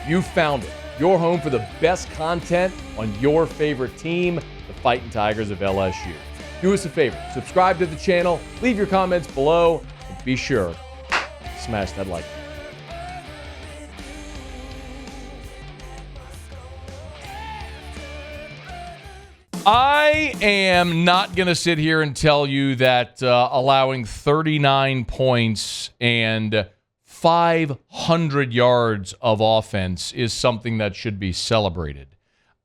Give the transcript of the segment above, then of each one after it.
You found it. Your home for the best content on your favorite team, the Fighting Tigers of LSU. Do us a favor, subscribe to the channel, leave your comments below, and be sure to smash that like button. I am not going to sit here and tell you that allowing 39 points and 500 yards of offense is something that should be celebrated.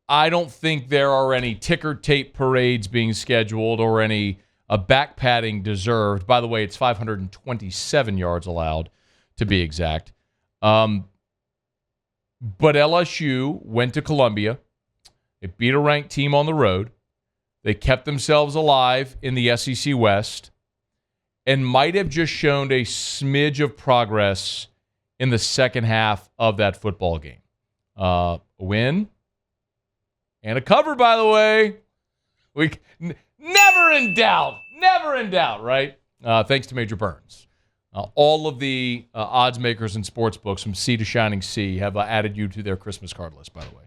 I don't think there are any ticker tape parades being scheduled or any back padding deserved. By the way, it's 527 yards allowed, to be exact. But LSU went to Columbia. They beat a ranked team on the road. They kept themselves alive in the SEC West and might have just shown a smidge of progress in the second half of that football game. A win and a cover, by the way. Never in doubt, right? Thanks to Major Burns. All of the odds makers and sports books from sea to shining sea have added you to their Christmas card list, by the way.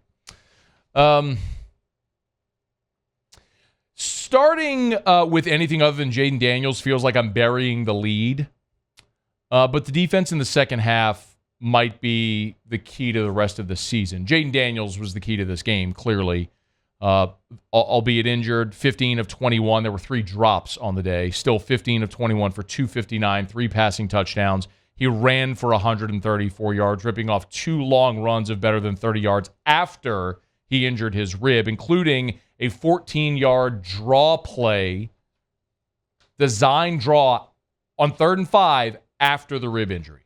Starting with anything other than Jaden Daniels feels like I'm burying the lead. But the defense in the second half might be the key to the rest of the season. Jaden Daniels was the key to this game, clearly. Albeit injured, 15 of 21. There were 3 drops on the day. Still 15 of 21 for 259, 3 passing touchdowns. He ran for 134 yards, ripping off 2 long runs of better than 30 yards after he injured his rib, including a 14-yard draw play, design draw on 3rd and 5 after the rib injury.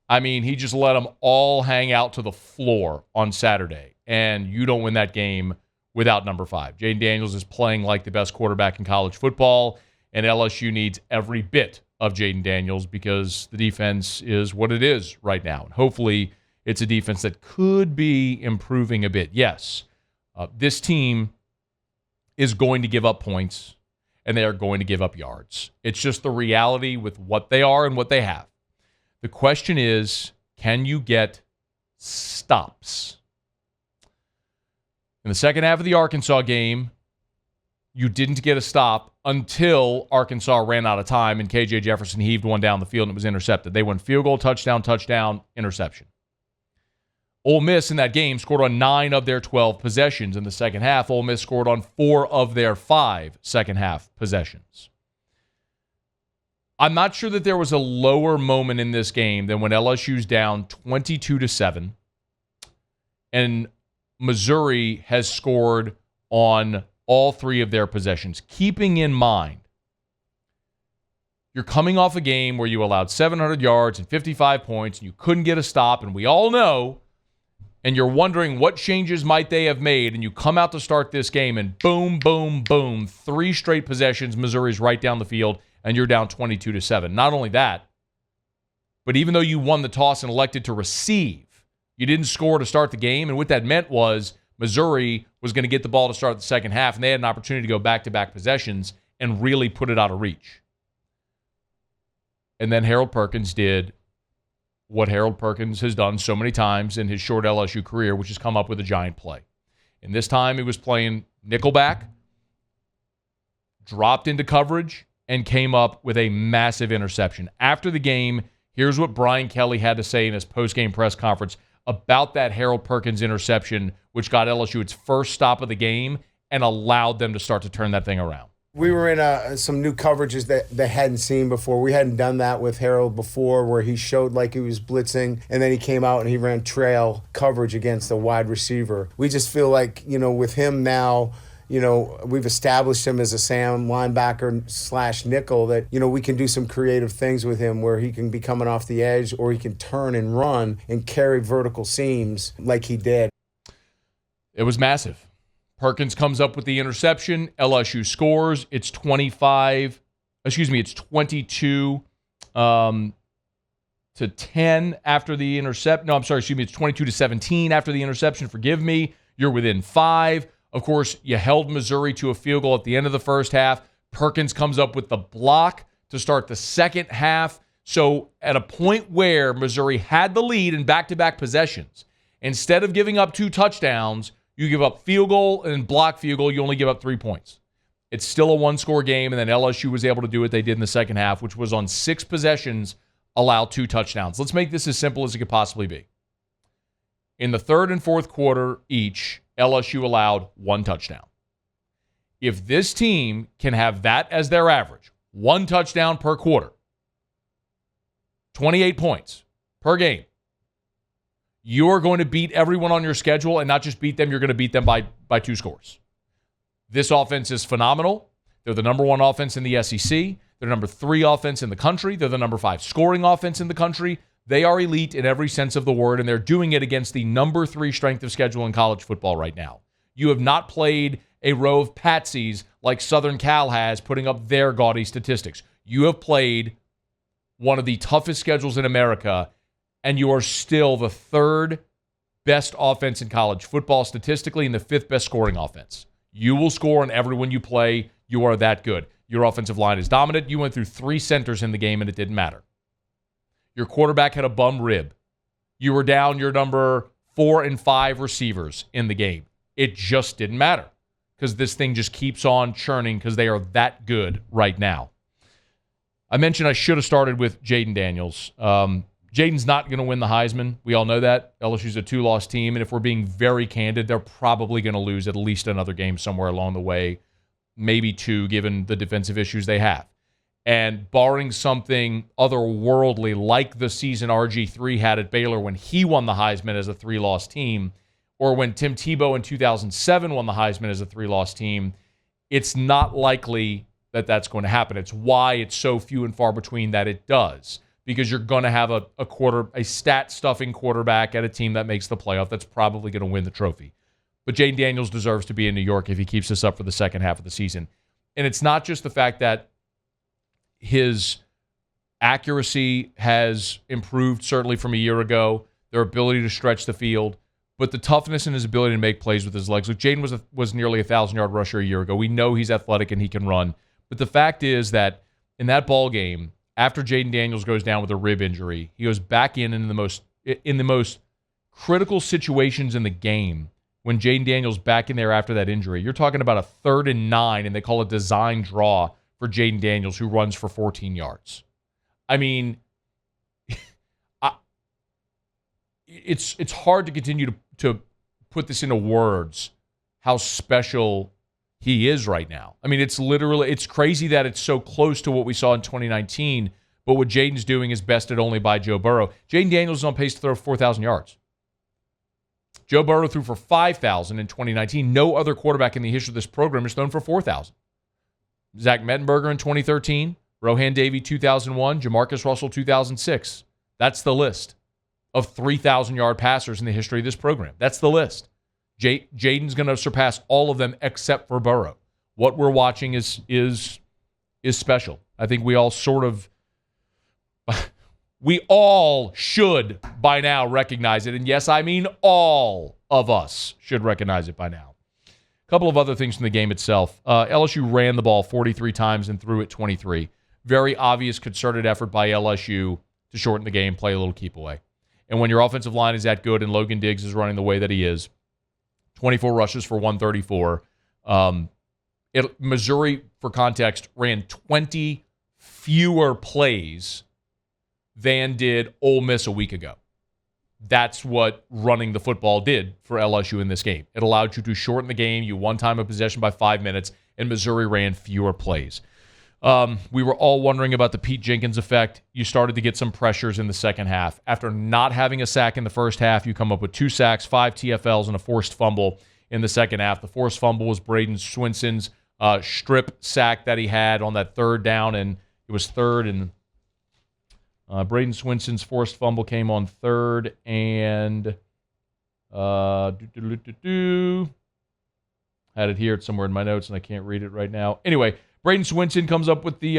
I mean, he just let them all hang out to the floor on Saturday, and you don't win that game without number 5. Jaden Daniels is playing like the best quarterback in college football, and LSU needs every bit of Jaden Daniels because the defense is what it is right now. And hopefully it's a defense that could be improving a bit. Yes, this team is going to give up points, and they are going to give up yards. It's just the reality with what they are and what they have. The question is, can you get stops? In the second half of the Arkansas game, you didn't get a stop until Arkansas ran out of time, and KJ Jefferson heaved one down the field, and it was intercepted. They went field goal, touchdown, interception. Ole Miss in that game scored on 9 of their 12 possessions. In the second half, Ole Miss scored on 4 of their 5 second-half possessions. I'm not sure that there was a lower moment in this game than when LSU's down 22-7, and Missouri has scored on all 3 of their possessions. Keeping in mind, you're coming off a game where you allowed 700 yards and 55 points, and you couldn't get a stop, and we all know, and you're wondering what changes might they have made, and you come out to start this game, and boom, boom, boom, 3 straight possessions, Missouri's right down the field, and you're down 22-7. Not only that, but even though you won the toss and elected to receive, you didn't score to start the game, and what that meant was Missouri was going to get the ball to start the second half, and they had an opportunity to go back-to-back possessions and really put it out of reach. And then Harold Perkins did what Harold Perkins has done so many times in his short LSU career, which is come up with a giant play. And this time he was playing nickelback, dropped into coverage, and came up with a massive interception. After the game, here's what Brian Kelly had to say in his post-game press conference about that Harold Perkins interception, which got LSU its first stop of the game and allowed them to start to turn that thing around. We were in some new coverages that they hadn't seen before. We hadn't done that with Harold before, where he showed like he was blitzing, and then he came out and he ran trail coverage against a wide receiver. We just feel like, with him now, we've established him as a Sam linebacker / nickel that, we can do some creative things with him where he can be coming off the edge or he can turn and run and carry vertical seams like he did. It was massive. Perkins comes up with the interception. LSU scores. It's 22 to 10 after the intercept. No, I'm sorry. It's 22 to 17 after the interception. Forgive me. You're within 5. Of course, you held Missouri to a field goal at the end of the first half. Perkins comes up with the block to start the second half. So at a point where Missouri had the lead in back-to-back possessions, Instead of giving up 2 touchdowns, you give up field goal and block field goal, you only give up 3 points. It's still a one-score game, and then LSU was able to do what they did in the second half, which was on 6 possessions, allow 2 touchdowns. Let's make this as simple as it could possibly be. In the third and fourth quarter each, LSU allowed 1 touchdown. If this team can have that as their average, 1 touchdown per quarter, 28 points per game, you're going to beat everyone on your schedule, and not just beat them, you're going to beat them by 2 scores. This offense is phenomenal. They're the number 1 offense in the SEC. They're number 3 offense in the country. They're the number 5 scoring offense in the country. They are elite in every sense of the word, and they're doing it against the number 3 strength of schedule in college football right now. You have not played a row of patsies like Southern Cal has, putting up their gaudy statistics. You have played one of the toughest schedules in America, and you are still the 3rd best offense in college football statistically and the 5th best scoring offense. You will score on everyone you play. You are that good. Your offensive line is dominant. You went through 3 centers in the game, and it didn't matter. Your quarterback had a bum rib. You were down your number 4 and 5 receivers in the game. It just didn't matter because this thing just keeps on churning because they are that good right now. I mentioned I should have started with Jaden Daniels. Jaden's not going to win the Heisman. We all know that. LSU's a 2-loss team, and if we're being very candid, they're probably going to lose at least another game somewhere along the way, maybe 2, given the defensive issues they have. And barring something otherworldly like the season RG3 had at Baylor when he won the Heisman as a 3-loss team, or when Tim Tebow in 2007 won the Heisman as a 3-loss team, it's not likely that that's going to happen. It's why it's so few and far between that it does. Because you're going to have a stat-stuffing quarterback at a team that makes the playoff that's probably going to win the trophy. But Jaden Daniels deserves to be in New York if he keeps this up for the second half of the season. And it's not just the fact that his accuracy has improved, certainly from a year ago, their ability to stretch the field, but the toughness and his ability to make plays with his legs. Look, Jaden was nearly a 1,000-yard rusher a year ago. We know he's athletic and he can run. But the fact is that in that ball game, after Jaden Daniels goes down with a rib injury, he goes back in the most critical situations in the game. When Jaden Daniels back in there after that injury, you're talking about a 3rd and 9, and they call it design draw for Jaden Daniels, who runs for 14 yards. I mean, it's hard to continue to put this into words how special he is right now. I mean, it's crazy that it's so close to what we saw in 2019, but what Jaden's doing is bested only by Joe Burrow. Jaden Daniels is on pace to throw 4,000 yards. Joe Burrow threw for 5,000 in 2019. No other quarterback in the history of this program has thrown for 4,000. Zach Mettenberger in 2013, Rohan Davey 2001, Jamarcus Russell 2006. That's the list of 3,000-yard passers in the history of this program. That's the list. Jaden's going to surpass all of them except for Burrow. What we're watching is special. I think we all should by now recognize it. And yes, I mean all of us should recognize it by now. A couple of other things from the game itself. LSU ran the ball 43 times and threw it 23. Very obvious concerted effort by LSU to shorten the game, play a little keep away. And when your offensive line is that good and Logan Diggs is running the way that he is, 24 rushes for 134. Missouri, for context, ran 20 fewer plays than did Ole Miss a week ago. That's what running the football did for LSU in this game. It allowed you to shorten the game. You won time of possession by 5 minutes, and Missouri ran fewer plays. We were all wondering about the Pete Jenkins effect. You started to get some pressures in the second half. After not having a sack in the first half, you come up with 2 sacks, 5 TFLs, and a forced fumble in the second half. The forced fumble was Braden Swinson's strip sack that he had on that 3rd down, and it was 3rd and Braden Swinson's forced fumble came on 3rd and had it here. It's somewhere in my notes, and I can't read it right now. Anyway, Braden Swinson comes up with the,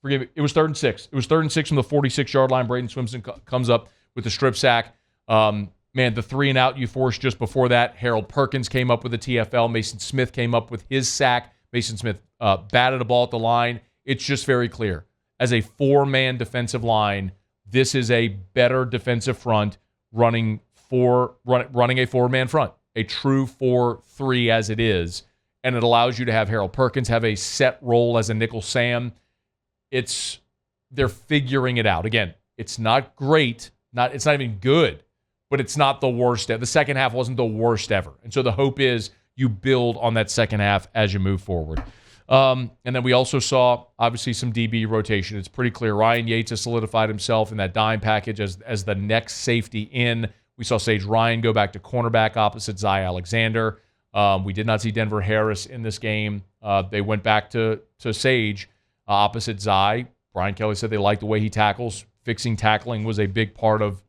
it was 3rd and 6. It was 3rd and 6 from the 46-yard line. Braden Swinson comes up with the strip sack. The 3-and-out you forced just before that. Harold Perkins came up with a TFL. Mason Smith came up with his sack. Mason Smith batted a ball at the line. It's just very clear. As a 4-man defensive line, this is a better defensive front running running a four-man front, a true 4-3 as it is, and it allows you to have Harold Perkins have a set role as a nickel Sam. They're figuring it out. Again, it's not great, it's not even good, but it's not the worst. The second half wasn't the worst ever. And so the hope is you build on that second half as you move forward. And then we also saw, obviously, some DB rotation. It's pretty clear. Ryan Yates has solidified himself in that dime package as the next safety in. We saw Sage Ryan go back to cornerback opposite Zy Alexander. We did not see Denver Harris in this game. They went back to Sage opposite Zy. Brian Kelly said they liked the way he tackles. Fixing tackling was a big part of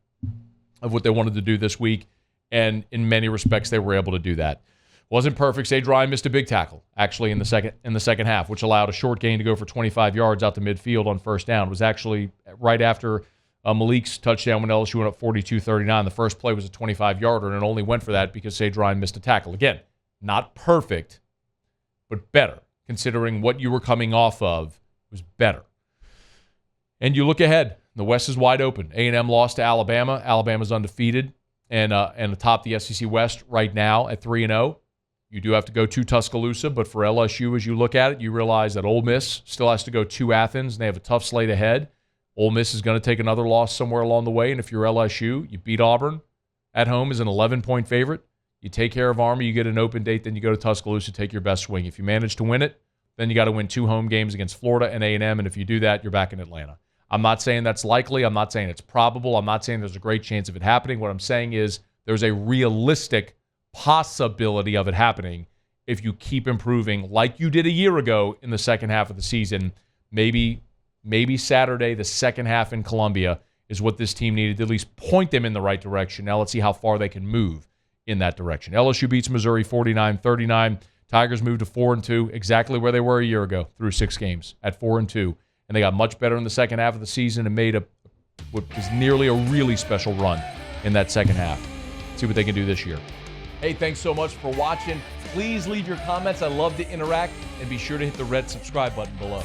what they wanted to do this week, and in many respects, they were able to do that. Wasn't perfect. Sage Ryan missed a big tackle, actually, in the second half, which allowed a short gain to go for 25 yards out to midfield on first down. It was actually right after Malik's touchdown when LSU went up 42-39. The first play was a 25-yarder, and it only went for that because Sage Ryan missed a tackle. Again, not perfect, but better, considering what you were coming off of was better. And you look ahead. The West is wide open. A&M lost to Alabama. Alabama's undefeated and atop the SEC West right now at 3-0. You do have to go to Tuscaloosa, but for LSU, as you look at it, you realize that Ole Miss still has to go to Athens, and they have a tough slate ahead. Ole Miss is going to take another loss somewhere along the way, and if you're LSU, you beat Auburn at home as an 11-point favorite. You take care of Army, you get an open date, then you go to Tuscaloosa, take your best swing. If you manage to win it, then you got to win 2 home games against Florida and A&M, and if you do that, you're back in Atlanta. I'm not saying that's likely. I'm not saying it's probable. I'm not saying there's a great chance of it happening. What I'm saying is there's a realistic possibility of it happening if you keep improving like you did a year ago in the second half of the season. Maybe Saturday, the second half in Columbia, is what this team needed to at least point them in the right direction. Now let's see how far they can move in that direction. LSU beats Missouri 49-39. Tigers moved to 4-2, exactly where they were a year ago through 6 games at 4-2. And they got much better in the second half of the season and made what was nearly a really special run in that second half. See what they can do this year. Hey, thanks so much for watching. Please leave your comments. I love to interact. And be sure to hit the red subscribe button below.